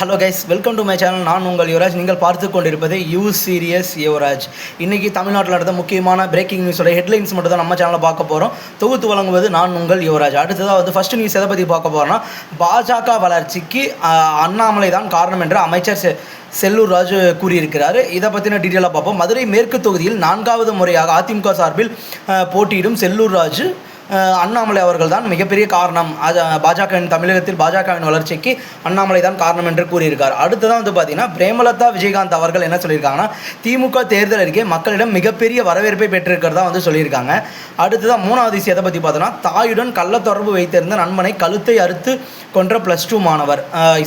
Hello guys, welcome to my channel. நான் உங்கள் யுவராஜ். நீங்கள் பார்த்து கொண்டிருப்பது யூ சீரியஸ் யுவராஜ். இன்றைக்கி தமிழ்நாட்டில் நடந்த முக்கியமான பிரேக்கிங் நியூஸோட ஹெட்லைன்ஸ் மட்டும் தான் நம்ம சேனலில் பார்க்க போகிறோம். தொகுத்து வழங்குவது நான் உங்கள் யுவராஜ். அடுத்ததாக ஃபஸ்ட் நியூஸ் எதை பற்றி பார்க்க போகிறோன்னா, பாஜக வளர்ச்சிக்கு அண்ணாமலை தான் காரணம் என்று அமைச்சர் செல்லூர் ராஜு கூறியிருக்கிறார். இதை பற்றின டீட்டெயிலாக பார்ப்போம். மதுரை மேற்கு தொகுதியில் 4வது முறையாக அதிமுக சார்பில் போட்டியிடும் செல்லூர் ராஜு அண்ணாமலை அவர்கள் தான் மிகப்பெரிய காரணம், பாஜகவின் தமிழகத்தில் பாஜகவின் வளர்ச்சிக்கு அண்ணாமலை தான் காரணம் என்று கூறியிருக்கார். அடுத்ததான் பார்த்தீங்கன்னா, பிரேமலதா விஜயகாந்த் அவர்கள் என்ன சொல்லியிருக்காங்கன்னா, திமுக தேர்தல் அறிக்கை மக்களிடம் மிகப்பெரிய வரவேற்பை பெற்றிருக்கிறதா சொல்லியிருக்காங்க. அடுத்ததான் 3வது விஷயம் எதை பற்றி பார்த்தோன்னா, தாயுடன் கள்ள தொடர்பு வைத்திருந்த நண்பனை கழுத்தை அறுத்து கொன்ற +2 மாணவர்.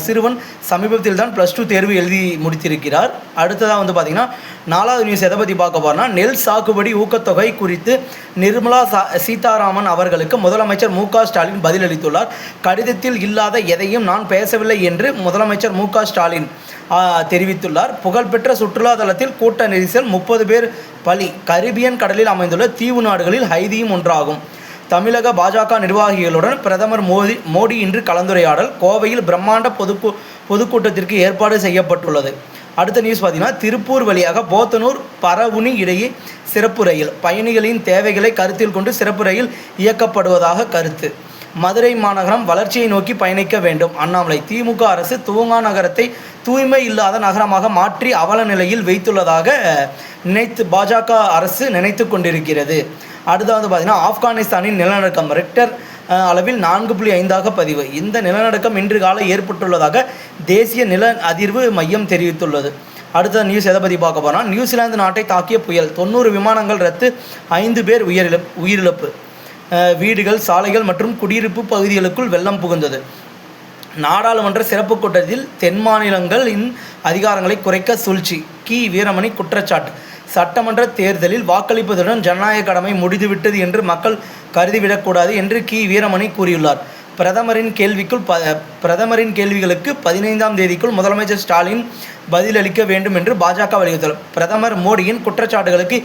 சிறுவன் சமீபத்தில் தான் +2 தேர்வு எழுதி முடித்திருக்கிறார். அடுத்ததாக பார்த்தீங்கன்னா, 4வது நியூஸ் எதை பற்றி பார்க்க போகிறோன்னா, நெல் சாகுபடி ஊக்கத்தொகை குறித்து நிர்மலா சீதாராமன் அவர்களுக்கு முதலமைச்சர் மு.க. ஸ்டாலின் பதிலளித்துள்ளார். கடிதத்தில் இல்லாத எதையும் நான் பேசவில்லை என்று முதலமைச்சர் மு.க. ஸ்டாலின் தெரிவித்துள்ளார். புகழ்பெற்ற சுற்றுலா தலத்தில் கூட்ட நெரிசல், 30 பேர் பலி. கரிபியன் கடலில் அமைந்துள்ள தீவு நாடுகளில் ஹைதியும் ஒன்றாகும். தமிழக பாஜக நிர்வாகிகளுடன் பிரதமர் மோடி இன்று கலந்துரையாடல். கோவையில் பிரம்மாண்ட பொதுக்கூட்டத்திற்கு ஏற்பாடு செய்யப்பட்டுள்ளது. அடுத்த நியூஸ் பார்த்தீங்கன்னா, திருப்பூர் வழியாக போத்தனூர் பரவுனி இடையே சிறப்பு ரயில். பயணிகளின் தேவைகளை கருத்தில் கொண்டு சிறப்பு ரயில் இயக்கப்படுவதாக கருத்து. மதுரை மாநகரம் வளர்ச்சியை நோக்கி பயணிக்க வேண்டும். அண்ணாமலை. திமுக அரசு தூங்கா நகரத்தை தூய்மை இல்லாத நகரமாக மாற்றி அவல நிலையில் வைத்துள்ளதாக பாஜக அரசு நினைத்து கொண்டிருக்கிறது. அடுத்தது பார்த்தீங்கன்னா, ஆப்கானிஸ்தானின் நிலநடுக்கம் ரெக்டர் அளவில் 4.5 பதிவு. இந்த நிலநடுக்கம் இன்று காலை ஏற்பட்டுள்ளதாக தேசிய நில அதிர்வு மையம் தெரிவித்துள்ளது. அடுத்த நியூஸ் எதை பற்றி பார்க்க போனால், நியூசிலாந்து நாட்டை தாக்கிய புயல், 90 விமானங்கள் ரத்து, 5 பேர் உயிரிழப்பு. வீடுகள், சாலைகள் மற்றும் குடியிருப்பு பகுதிகளுக்குள் வெள்ளம் புகுந்தது. நாடாளுமன்ற சிறப்பு கூட்டத்தில் தென் மாநிலங்களின் அதிகாரங்களை குறைக்க சூழ்ச்சி. வீரமணி குற்றச்சாட்டு. சட்டமன்ற தேர்தலில் வாக்களிப்பதுடன் ஜனநாயக கடமை முடிந்துவிட்டது என்று மக்கள் கருதிவிடக்கூடாது என்று வீரமணி கூறியுள்ளார். பிரதமரின் கேள்விகளுக்கு 15ஆம் தேதிக்குள் முதலமைச்சர் ஸ்டாலின் பதிலளிக்க வேண்டும் என்று பாஜக வலியுறுத்தியுள்ளது. பிரதமர் மோடியின் குற்றச்சாட்டுகளுக்கு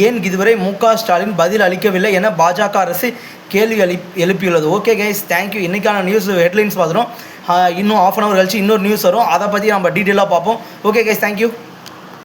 ஏன் இதுவரை மு.க. ஸ்டாலின் பதில் அளிக்கவில்லை என பாஜக அரசு கேள்வி எழுப்பியுள்ளது. Okay guys, thank you. இன்றைக்கான நியூஸ் ஹெட்லைன்ஸ் பார்த்துட்டோம். இன்னும் ½ hour கழிச்சு இன்னொரு நியூஸ் வரும். அதை பற்றி நம்ம டீட்டெயிலாக பார்ப்போம். Okay guys, thank you.